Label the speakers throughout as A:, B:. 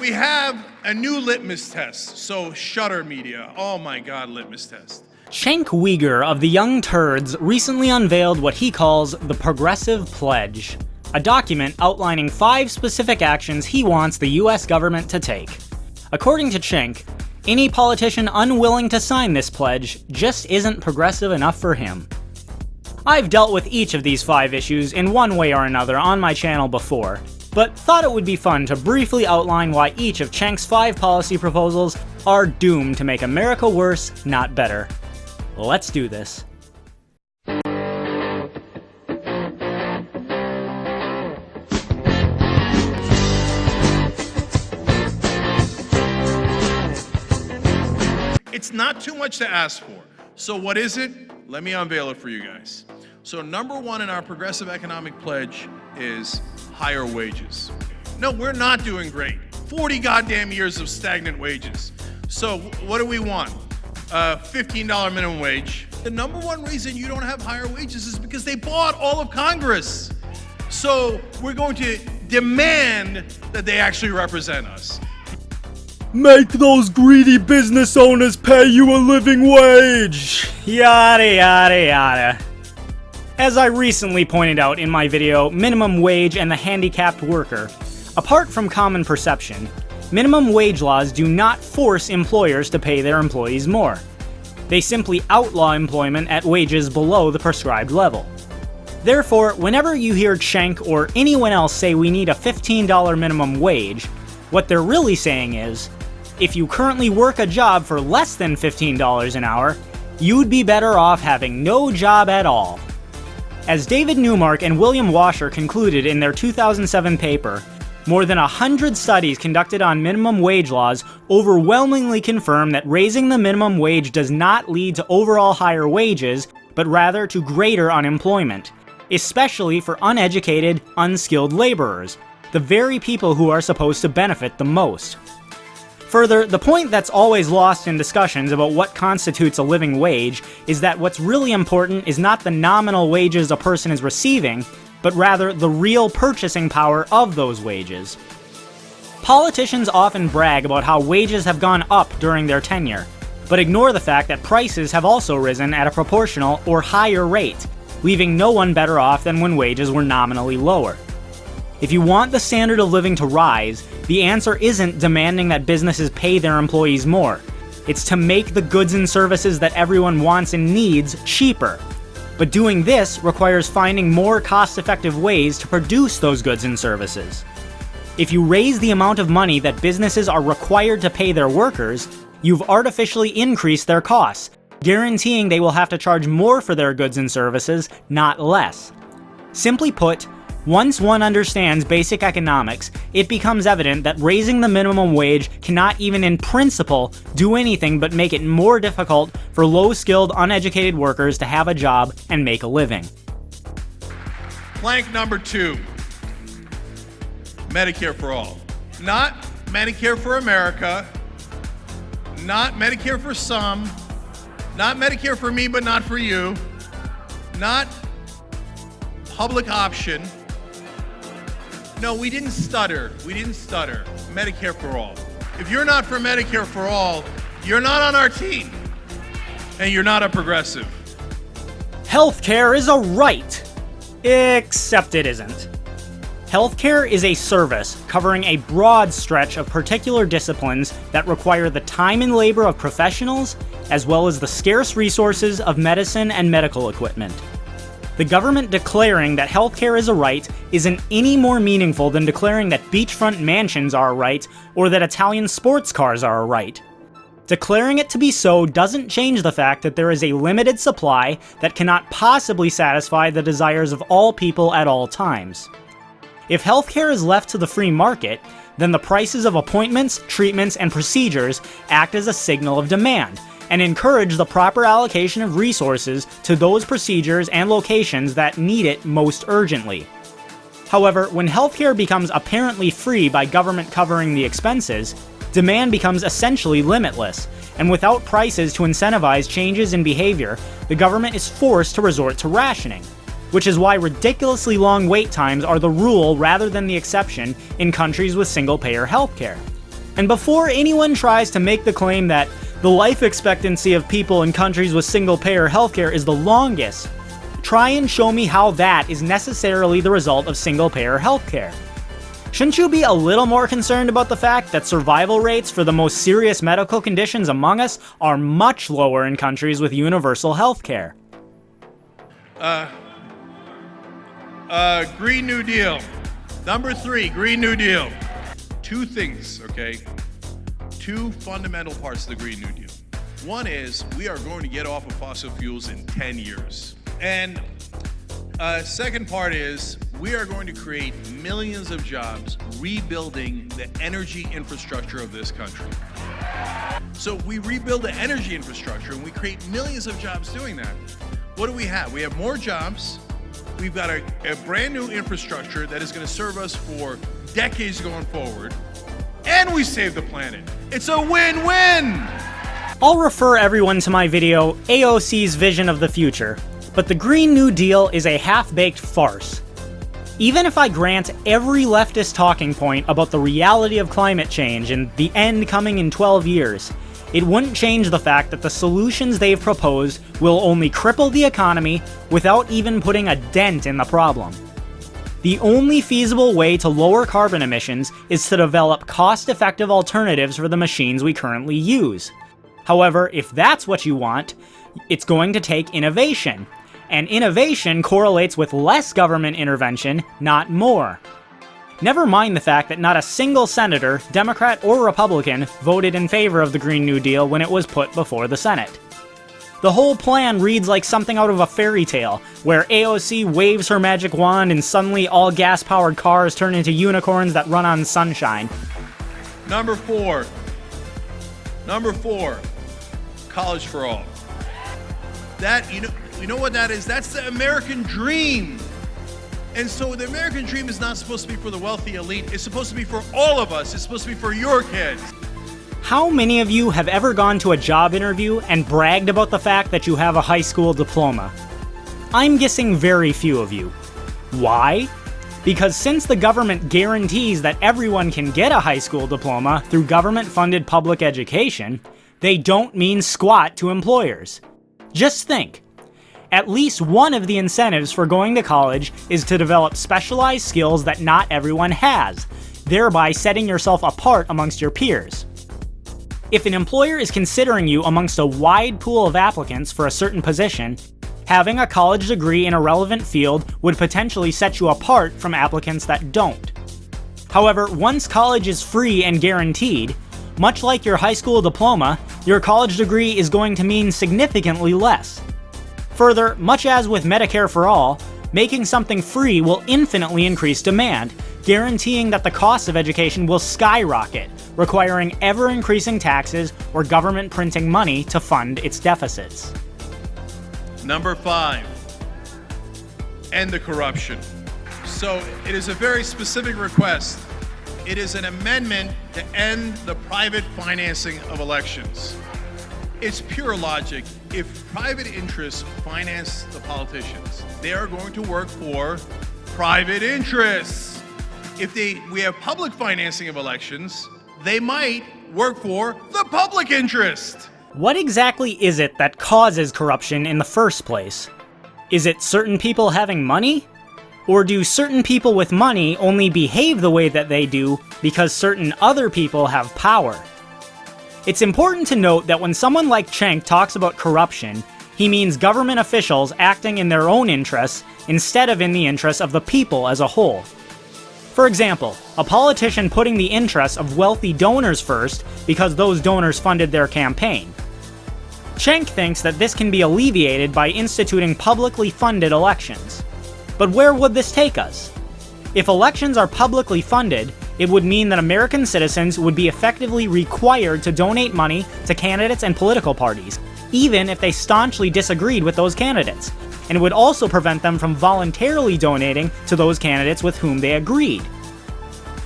A: we have a new litmus test. So Shudder Media, oh my God, litmus test.
B: Cenk Uygur of the Young Turds recently unveiled what he calls the Progressive Pledge, a document outlining 5 specific actions he wants the US government to take. According to Cenk, any politician unwilling to sign this pledge just isn't progressive enough for him. I've dealt with each of these 5 issues in one way or another on my channel before, but thought it would be fun to briefly outline why each of Cenk's 5 policy proposals are doomed to make America worse, not better. Let's do this.
A: It's not too much to ask for. So what is it? Let me unveil it for you guys. So number 1 in our progressive economic pledge is higher wages. No, we're not doing great. 40 goddamn years of stagnant wages. So what do we want? $15 minimum wage. The number 1 reason you don't have higher wages is because they bought all of Congress. So we're going to demand that they actually represent us.
B: Make those greedy business owners pay you a living wage! Yada yada yada. As I recently pointed out in my video, Minimum Wage and the Handicapped Worker, apart from common perception, minimum wage laws do not force employers to pay their employees more. They simply outlaw employment at wages below the prescribed level. Therefore, whenever you hear Cenk or anyone else say we need a $15 minimum wage, what they're really saying is, if you currently work a job for less than $15 an hour, you'd be better off having no job at all. As David Newmark and William Washer concluded in their 2007 paper, more than 100 studies conducted on minimum wage laws overwhelmingly confirm that raising the minimum wage does not lead to overall higher wages, but rather to greater unemployment, especially for uneducated, unskilled laborers, the very people who are supposed to benefit the most. Further, the point that's always lost in discussions about what constitutes a living wage is that what's really important is not the nominal wages a person is receiving, but rather the real purchasing power of those wages. Politicians often brag about how wages have gone up during their tenure, but ignore the fact that prices have also risen at a proportional or higher rate, leaving no one better off than when wages were nominally lower. If you want the standard of living to rise, the answer isn't demanding that businesses pay their employees more. It's to make the goods and services that everyone wants and needs cheaper. But doing this requires finding more cost-effective ways to produce those goods and services. If you raise the amount of money that businesses are required to pay their workers, you've artificially increased their costs, guaranteeing they will have to charge more for their goods and services, not less. Simply put, once one understands basic economics, it becomes evident that raising the minimum wage cannot even in principle do anything but make it more difficult for low-skilled, uneducated workers to have a job and make a living.
A: Plank number 2, Medicare for all. Not Medicare for America, not Medicare for some, not Medicare for me but not for you, not public option. No, we didn't stutter. Medicare for all. If you're not for Medicare for all, you're not on our team. And you're not a progressive.
B: Healthcare is a right. Except it isn't. Healthcare is a service covering a broad stretch of particular disciplines that require the time and labor of professionals, as well as the scarce resources of medicine and medical equipment. The government declaring that healthcare is a right isn't any more meaningful than declaring that beachfront mansions are a right or that Italian sports cars are a right. Declaring it to be so doesn't change the fact that there is a limited supply that cannot possibly satisfy the desires of all people at all times. If healthcare is left to the free market, then the prices of appointments, treatments, and procedures act as a signal of demand, and encourage the proper allocation of resources to those procedures and locations that need it most urgently. However, when healthcare becomes apparently free by government covering the expenses, demand becomes essentially limitless, and without prices to incentivize changes in behavior, the government is forced to resort to rationing, which is why ridiculously long wait times are the rule rather than the exception in countries with single-payer healthcare. And before anyone tries to make the claim that the life expectancy of people in countries with single-payer healthcare is the longest, try and show me how that is necessarily the result of single-payer healthcare. Shouldn't you be a little more concerned about the fact that survival rates for the most serious medical conditions among us are much lower in countries with universal healthcare?
A: Green New Deal. Number 3, Green New Deal. Two things, okay? Two fundamental parts of the Green New Deal. One is we are going to get off of fossil fuels in 10 years. And second part is we are going to create millions of jobs rebuilding the energy infrastructure of this country. So if we rebuild the energy infrastructure and we create millions of jobs doing that, what do we have? We have more jobs. We've got a brand new infrastructure that is going to serve us for decades going forward, and we save the planet. It's a win-win!
B: I'll refer everyone to my video, AOC's Vision of the Future, but the Green New Deal is a half-baked farce. Even if I grant every leftist talking point about the reality of climate change and the end coming in 12 years, it wouldn't change the fact that the solutions they've proposed will only cripple the economy without even putting a dent in the problem. The only feasible way to lower carbon emissions is to develop cost-effective alternatives for the machines we currently use. However, if that's what you want, it's going to take innovation, and innovation correlates with less government intervention, not more. Never mind the fact that not a single senator, Democrat or Republican, voted in favor of the Green New Deal when it was put before the Senate. The whole plan reads like something out of a fairy tale, where AOC waves her magic wand and suddenly all gas-powered cars turn into unicorns that run on sunshine.
A: Number 4, college for all. That, you know what that is? That's the American dream. And so the American dream is not supposed to be for the wealthy elite. It's supposed to be for all of us. It's supposed to be for your kids.
B: How many of you have ever gone to a job interview and bragged about the fact that you have a high school diploma? I'm guessing very few of you. Why? Because since the government guarantees that everyone can get a high school diploma through government-funded public education, they don't mean squat to employers. Just think. At least one of the incentives for going to college is to develop specialized skills that not everyone has, thereby setting yourself apart amongst your peers. If an employer is considering you amongst a wide pool of applicants for a certain position, having a college degree in a relevant field would potentially set you apart from applicants that don't. However, once college is free and guaranteed, much like your high school diploma, your college degree is going to mean significantly less. Further, much as with Medicare for all, making something free will infinitely increase demand, guaranteeing that the cost of education will skyrocket, requiring ever-increasing taxes or government printing money to fund its deficits.
A: Number 5, end the corruption. So it is a very specific request. It is an amendment to end the private financing of elections. It's pure logic. If private interests finance the politicians, they are going to work for private interests. If we have public financing of elections, they might work for the public interest.
B: What exactly is it that causes corruption in the first place? Is it certain people having money? Or do certain people with money only behave the way that they do because certain other people have power? It's important to note that when someone like Cenk talks about corruption, he means government officials acting in their own interests instead of in the interests of the people as a whole. For example, a politician putting the interests of wealthy donors first because those donors funded their campaign. Cenk thinks that this can be alleviated by instituting publicly funded elections. But where would this take us? If elections are publicly funded, it would mean that American citizens would be effectively required to donate money to candidates and political parties, even if they staunchly disagreed with those candidates, and it would also prevent them from voluntarily donating to those candidates with whom they agreed.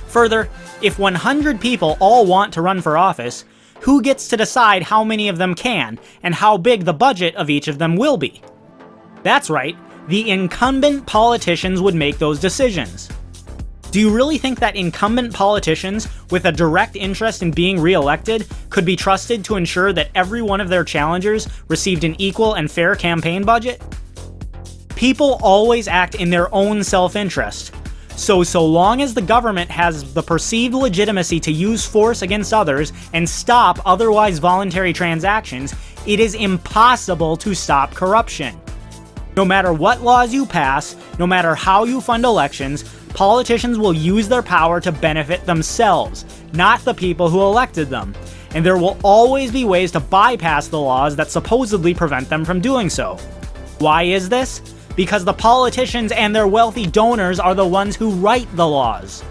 B: Further, if 100 people all want to run for office, who gets to decide how many of them can, and how big the budget of each of them will be? That's right, the incumbent politicians would make those decisions. Do you really think that incumbent politicians with a direct interest in being re-elected could be trusted to ensure that every one of their challengers received an equal and fair campaign budget? People always act in their own self-interest. So long as the government has the perceived legitimacy to use force against others and stop otherwise voluntary transactions, it is impossible to stop corruption. No matter what laws you pass, no matter how you fund elections, politicians will use their power to benefit themselves, not the people who elected them. And there will always be ways to bypass the laws that supposedly prevent them from doing so. Why is this? Because the politicians and their wealthy donors are the ones who write the laws.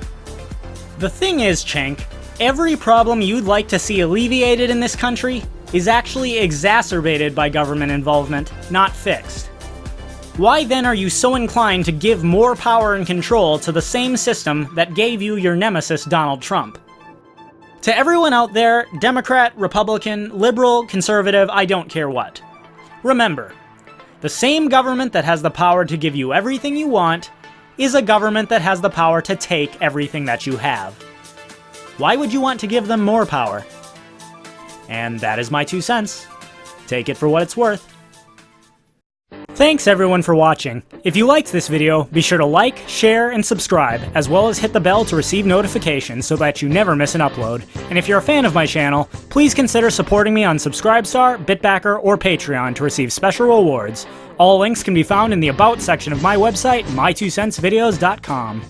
B: The thing is, Cenk, every problem you'd like to see alleviated in this country is actually exacerbated by government involvement, not fixed. Why then are you so inclined to give more power and control to the same system that gave you your nemesis Donald Trump? To everyone out there, Democrat, Republican, liberal, conservative, I don't care what. Remember, the same government that has the power to give you everything you want is a government that has the power to take everything that you have. Why would you want to give them more power? And that is my 2 cents. Take it for what it's worth. Thanks everyone for watching. If you liked this video, be sure to like, share, and subscribe, as well as hit the bell to receive notifications so that you never miss an upload. And if you're a fan of my channel, please consider supporting me on Subscribestar, Bitbacker, or Patreon to receive special rewards. All links can be found in the About section of my website, my2centsvideos.com.